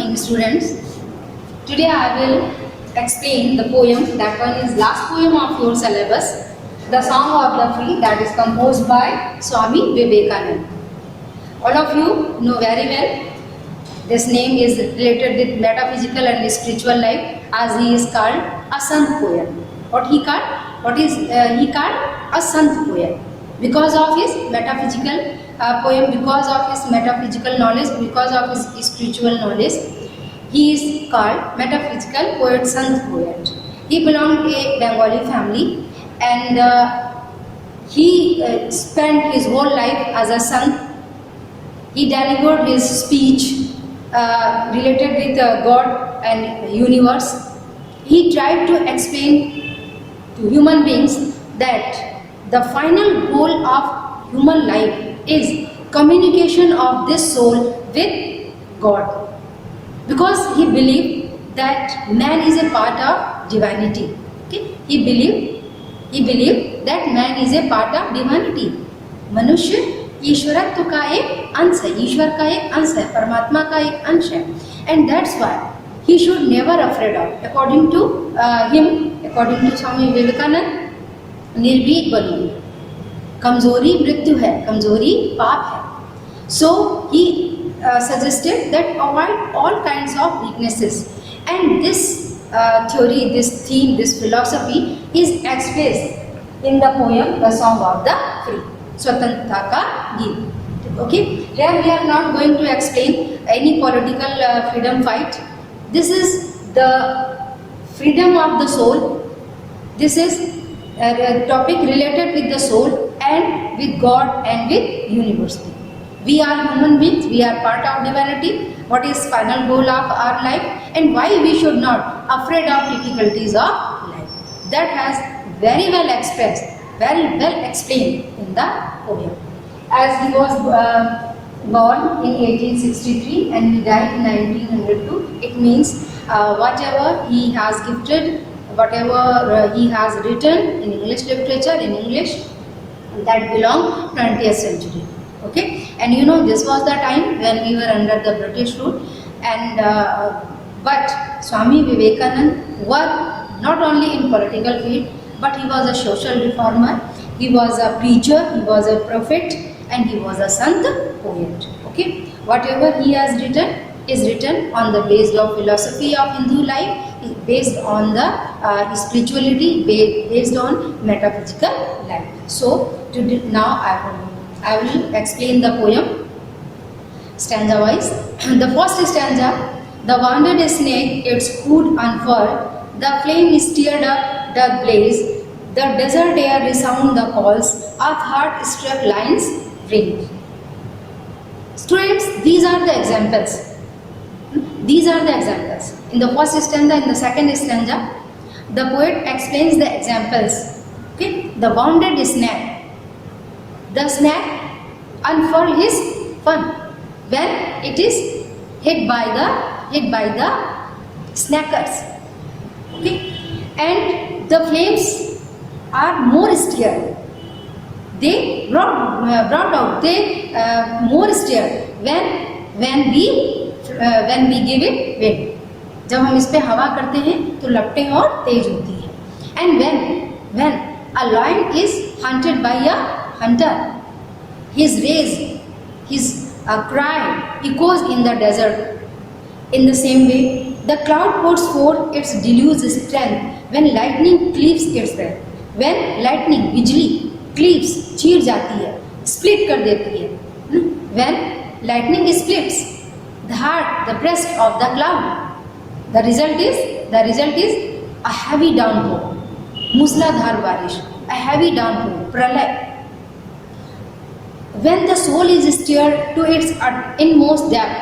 morning, students. Today I will explain the poem. That one is last poem of your syllabus, The Song of the Free, that is composed by Swami Vivekananda. All of you know very well. This name is related with metaphysical and spiritual life, as he is called a Sant poet. What he called? He called a Sant poet because of his metaphysical poem, because of his metaphysical knowledge, because of his spiritual knowledge. He is called metaphysical poet, Sant poet. He belonged to a Bengali family, and he spent his whole life as a Sant. He delivered his speech related with God and universe. He tried to explain to human beings that the final goal of human life is communication of this soul with God, because he believed that man is a part of divinity. Okay? He believed that man is a part of divinity. मनुष्य ईश्वरत्व का एक अंश है, ईश्वर का एक अंश है, परमात्मा का एक अंश है. And that's why he should never afraid of. According to according to Swami Vivekananda, निर्भीक बनो. कमजोरी मृत्यु है, कमजोरी पाप है. So he suggested that avoid all kinds of weaknesses. And this theory, this theme, this philosophy is expressed in the poem The Song of the Free, स्वतंत्रता का गीत. Okay, here we are not going to explain any political freedom fight. This is the freedom of the soul. This is a topic related with the soul and with God and with universe. We are human beings, we are part of divinity. What is final goal of our life, and why we should not afraid of difficulties of life. That has very well expressed, very well explained in the poem. As he was born in 1863 and he died in 1902, it means whatever he has gifted, whatever he has written in English literature, in English, that belong 20th century. Okay, and you know, this was the time when we were under the British rule, and but Swami Vivekananda worked not only in political field, but he was a social reformer, he was a preacher, he was a prophet, and he was a Sant poet. Okay, whatever he has written is written on the based of philosophy of Hindu life, based on the spirituality, based on metaphysical life. So now I will explain the poem stanza wise. The first stanza: the wounded snake its hood unfurled, the flame is stirred up, the blaze, the desert air resound the calls of heart-struck lions ring. Students, these are the examples. These are the examples. In the first stanza, in the second stanza, the poet explains the examples. Okay, the wounded snake. The snake unfurl his fun when it is hit by the snackers. Okay, and the flames are more stirred. They brought out. They more stirred when we give it wind. जब हम इस पे हवा करते हैं तो लपटें और तेज होती है. And when a lion is hunted by a hunter, his raise, his cry echoes in the desert. In the same way, the cloud pours forth its deluge strength when lightning cleaves its breath. When lightning, बिजली, cleaves, चीर जाती है, split कर देती है. When lightning splits the heart, the breast of the cloud, the result is a heavy downpour, मूसलाधार बारिश, a heavy downpour, प्रलय. When the soul is stirred to its inmost depth,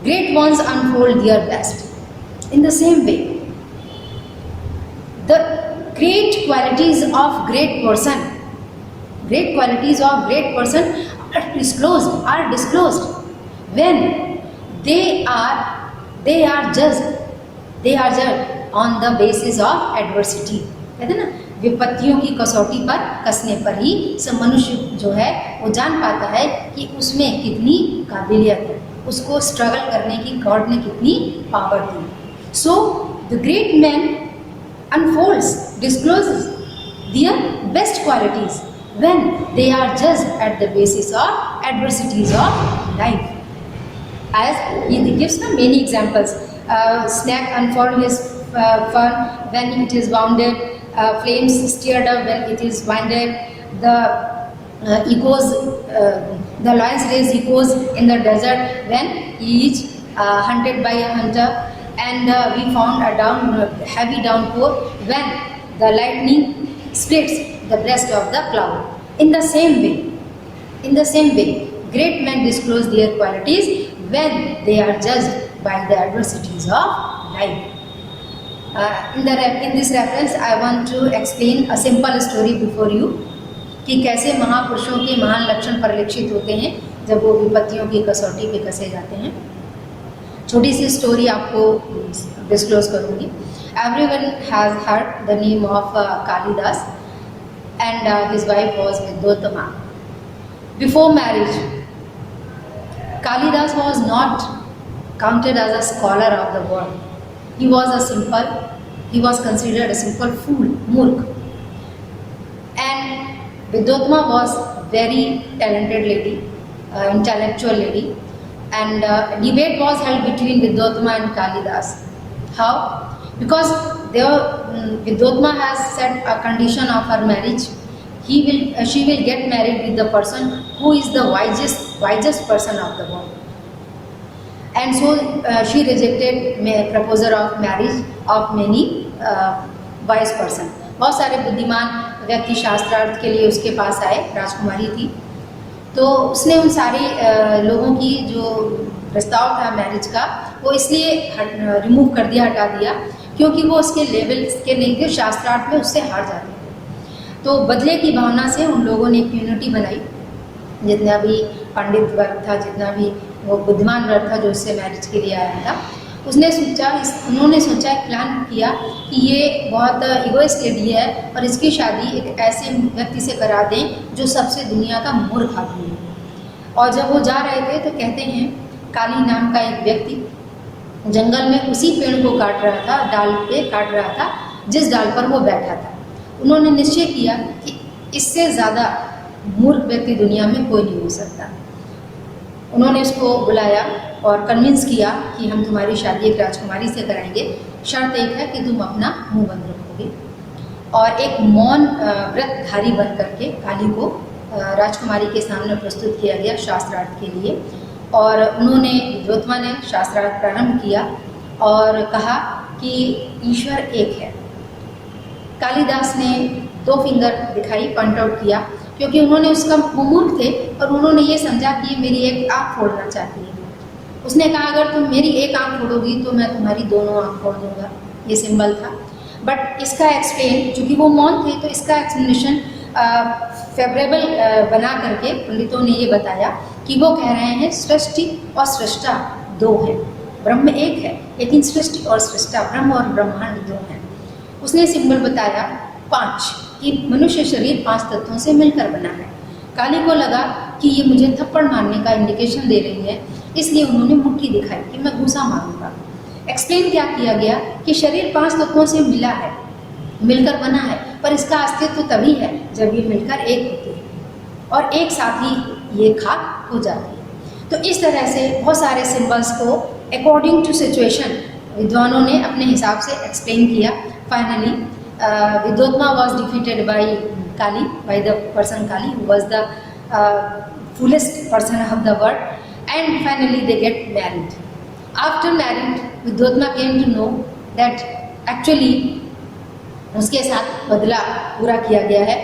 great ones unfold their best. In the same way, the great qualities of great person are disclosed when they are judged on the basis of adversity. कहते हैं ना, विपत्तियों की कसौटी पर कसने पर ही सब मनुष्य जो है वो जान पाता है कि उसमें कितनी काबिलियत है. उसको स्ट्रगल करने की गॉड ने कितनी power the. So the great man unfolds, discloses their best qualities when they are judged at the basis of adversities of life. As he gives many examples, snake unfurl his fur when it is wounded, flames stirred up when it is winded, the echoes, the lion's race echoes in the desert when he is hunted by a hunter, and we found a heavy downpour when the lightning splits the breast of the cloud. In the same way, great men disclose their qualities when they are judged by the adversities of life. In this reference, I want to explain a simple story before you कि कैसे महापुरुषों के महान लक्षण परिलक्षित होते हैं जब वो विपत्तियों की कसौटी पे कसे जाते हैं. छोटी सी स्टोरी आपको डिस्क्लोज करूँगी. Everyone has heard the name of Kalidas and his wife was Vidyottama. Before marriage, Kalidas was not counted as a scholar of the world. He was considered a simple fool, मूर्ख. And Vidyottama was very talented lady, intellectual lady, and debate was held between Vidyottama and Kalidas. How? Because Vidyottama has set a condition of her marriage. She will get married with the person who is the wisest person of the world. And so she rejected proposal of marriage of many wise person. बहुत सारे बुद्धिमान व्यक्ति शास्त्रार्थ के लिए उसके पास आए. राजकुमारी थी, तो उसने उन सारे लोगों की जो प्रस्ताव था मैरिज का वो इसलिए रिमूव कर दिया, हटा दिया, क्योंकि वो उसके लेवल के नहीं थे. शास्त्रार्थ में उससे हार जाते थे. तो बदले की भावना से उन लोगों ने एक यूनिटी बनाई. जितना भी पंडित वर्ग था, जितना भी वो बुद्धिमान वर्ग था जो उससे मैरिज के लिए आया था, उन्होंने सोचा, एक प्लान किया कि ये बहुत इगोइस्ट लेडी है और इसकी शादी एक ऐसे व्यक्ति से करा दें जो सबसे दुनिया का मूर्ख आदमी है. और जब वो जा रहे थे तो कहते हैं काली नाम का एक व्यक्ति जंगल में उसी पेड़ को काट रहा था, डाल पे काट रहा था जिस डाल पर वो बैठा था. उन्होंने निश्चय किया कि इससे ज़्यादा मूर्ख व्यक्ति दुनिया में कोई नहीं हो सकता. उन्होंने उसको बुलाया और कन्विंस किया कि हम तुम्हारी शादी एक राजकुमारी से कराएंगे, शर्त एक है कि तुम अपना मुंह बंद रखोगे. और एक मौन व्रतधारी बन करके काली को राजकुमारी के सामने प्रस्तुत किया गया शास्त्रार्थ के लिए. और उन्होंने, विद्योत्तमा ने शास्त्रार्थ प्रारंभ किया और कहा कि ईश्वर एक है. कालिदास ने 2 फिंगर दिखाई, पॉइंट आउट किया, क्योंकि उन्होंने उसका मूर्ख थे और उन्होंने ये समझा कि मेरी एक आँख फोड़ना चाहती है. उसने कहा अगर तुम मेरी एक आँख फोड़ोगी तो मैं तुम्हारी दोनों आँख फोड़ दूंगा. ये सिंबल था. बट इसका एक्सप्लेन, चूँकि वो मौन थे तो इसका एक्सप्लेनेशन फेवरेबल बना करके पंडितों ने ये बताया कि वो कह रहे हैं सृष्टि और सृष्टा 2 हैं. ब्रह्म एक है लेकिन सृष्टि और सृष्टा, ब्रह्म और ब्रह्मांड 2 हैं. उसने सिंबल बताया 5, कि मनुष्य शरीर 5 तत्वों से मिलकर बना है. काली को लगा कि ये मुझे थप्पड़ मारने का इंडिकेशन दे रही है, इसलिए उन्होंने मुट्ठी दिखाई कि मैं घूसा मारूंगा. एक्सप्लेन क्या किया गया कि शरीर 5 तत्वों से मिला है, मिलकर बना है, पर इसका अस्तित्व तभी है जब ये मिलकर एक होती है और एक साथ ही ये खाक हो जाती है. तो इस तरह से बहुत सारे सिंबल्स को अकॉर्डिंग टू सिचुएशन विद्वानों ने अपने हिसाब से एक्सप्लेन किया. Finally Vidyottama was defeated by Kali, by the person Kali, who was the fullest person of the world, and finally they get married. After married, Vidyottama came to know that actually उसके साथ बदला पूरा किया गया है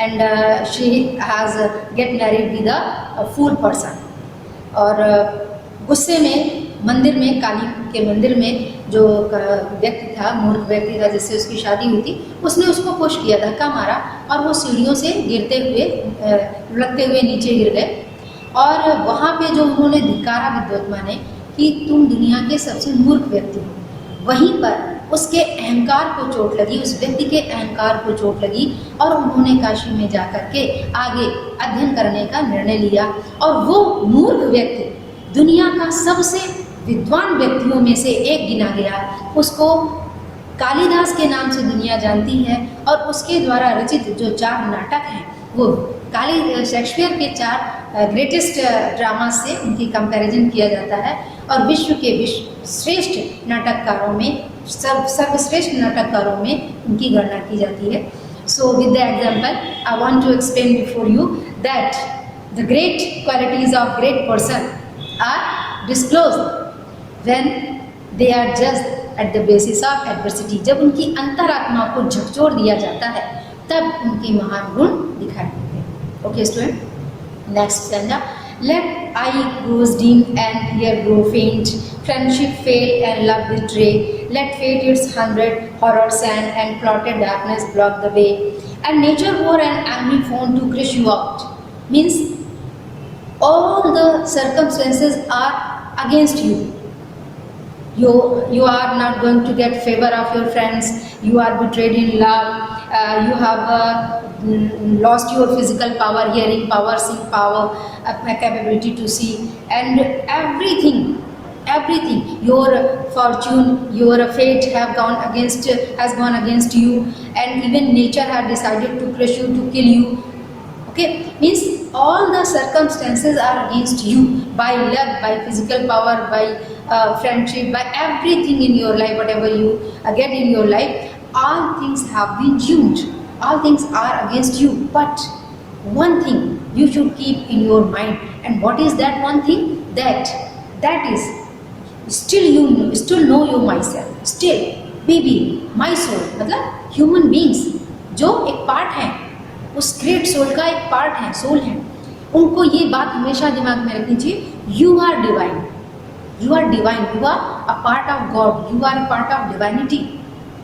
and she has get married with a fool person. और गुस्से में मंदिर में, काली के मंदिर में जो व्यक्ति था, मूर्ख व्यक्ति था जिससे उसकी शादी हुई थी, उसने उसको पुश किया, धक्का मारा और वो सीढ़ियों से गिरते हुए, लुढ़कते हुए नीचे गिर गए. और वहाँ पे जो उन्होंने धिक्कारा विद्योत्तमा ने कि तुम दुनिया के सबसे मूर्ख व्यक्ति हो, वहीं पर उसके अहंकार को चोट लगी, उस व्यक्ति के अहंकार को चोट लगी और उन्होंने काशी में जा कर के आगे अध्ययन करने का निर्णय लिया. और वो मूर्ख व्यक्ति दुनिया का सबसे विद्वान व्यक्तियों में से एक गिना गया। उसको कालिदास के नाम से दुनिया जानती है और उसके द्वारा रचित जो 4 नाटक हैं वो शेक्सपियर के 4 ग्रेटेस्ट ड्रामा से उनकी कंपैरिजन किया जाता है और विश्व के श्रेष्ठ नाटककारों में सर्वश्रेष्ठ नाटककारों में उनकी गणना की जाती है। So with the example I want to explain before you that the great qualities of great person are disclosed when they are judged at the basis of adversity. जब उनकी अंतरात्मा को झकझोर दिया जाता है तब उनके महान गुण दिखाई देते हैं। Okay student, next stanza. Let eye grows dim and ear grow faint, friendship fail and love betray. Let fate its 100 horrors and plotted darkness block the way. And nature wore an angry phone to crush you out. Means all the circumstances are against you. You are not going to get favor of your friends. You are betrayed in love. You have lost your physical power, hearing power, seeing power, capability to see, and everything. Your fortune, your fate has gone against you, and even nature has decided to crush you, to kill you. Okay, means all the circumstances are against you by love, by physical power, by friendship, by everything in your life, whatever you get in your life, all things have been doomed. All things are against you, but one thing you should keep in your mind. And what is that one thing? That is still know you myself, still baby, my soul, मतलब human beings जो एक part है, उस great soul का एक part है, soul है, उनको ये बात हमेशा दिमाग में रखनी चाहिए। You are divine, you are a part of God, you are a part of divinity.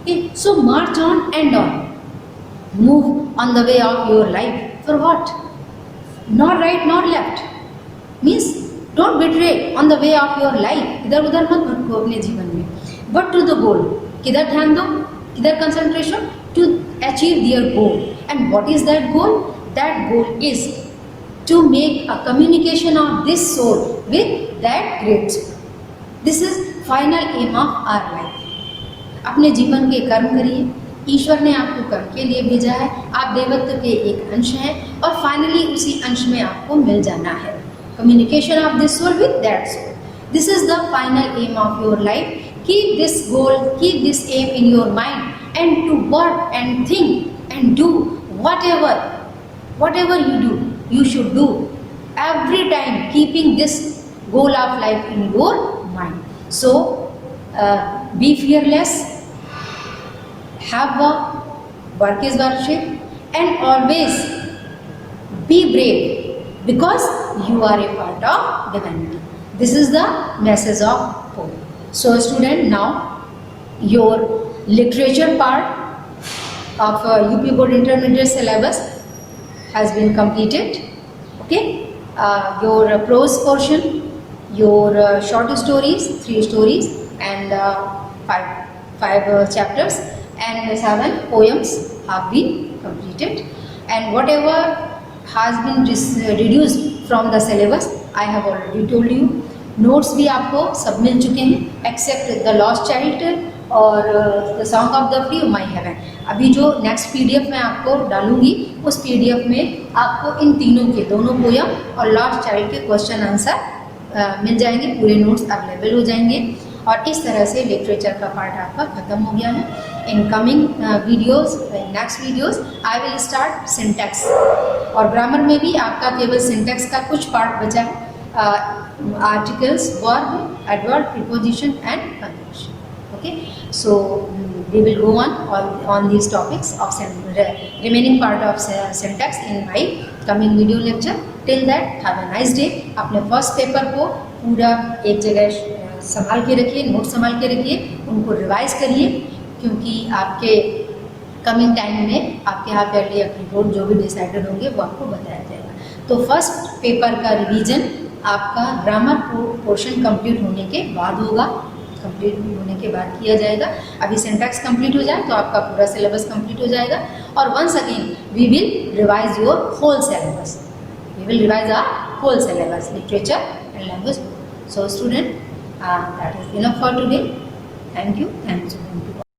Okay, so march on and on, move on the way of your life. For what? Not right nor left, means don't betray on the way of your life. इधर उधर मत भटको अपने जीवन में, but to the goal. किधर ध्यान दो, किधर concentration? To achieve their goal. And what is that goal? That goal is to make a communication of this soul with that great soul. This is final aim of our life. अपने जीवन के कर्म करिए, ईश्वर ने आपको कर्म के लिए भेजा है, आप देवत्व के एक अंश हैं और फाइनली उसी अंश में आपको मिल जाना है। Communication of this soul with that soul, this is the final aim of your life. Keep this goal, keep this aim in your mind and to work and think and do whatever you do, you should do every time keeping this goal of life in your mind. So be fearless, have work is worship, and always be brave because you are a part of divinity. This is the message of poem. So student, now your literature part of UP Board Intermediate syllabus has been completed. Okay, your prose portion, your short stories, 3 stories and 5 chapters and 7 poems have been completed. And whatever has been reduced from the syllabus, I have already told you. Notes भी आपको सब मिल चुके हैं except the lost child और the song of the free, my heaven. अभी जो next PDF मैं आपको डालूंगी उस PDF में आपको इन तीनों के, दोनों पोयम और लॉस्ट चाइल्ड के क्वेश्चन आंसर मिल जाएंगे, पूरे नोट्स अवेलेबल हो जाएंगे और इस तरह से लिटरेचर का पार्ट आपका ख़त्म हो गया है। In coming videos, next videos I will start syntax और ग्रामर में भी आपका केवल सिंटैक्स का कुछ पार्ट बचा है, articles, verb, adverb, preposition and conjunction. Okay, so we will go on these topics of remaining part of syntax in my coming video lecture. Till that, have a nice day. अपने first paper को पूरा एक जगह संभाल के रखिए, note संभाल के रखिए, उनको रिवाइज करिए क्योंकि आपके कमिंग टाइम में आपके हाफ ईयरली रिपोर्ट जो भी डिसाइडेड होंगे वो आपको बताया जाएगा। तो फर्स्ट पेपर का रिवीजन आपका ग्रामर पोर्शन कंप्लीट होने के बाद होगा, कंप्लीट होने के बाद किया जाएगा। अभी सिंटैक्स कंप्लीट हो जाए तो आपका पूरा सिलेबस कंप्लीट हो जाएगा और once again we will revise your whole syllabus, literature and language. So student, that is enough for today. Thank you. Thank you.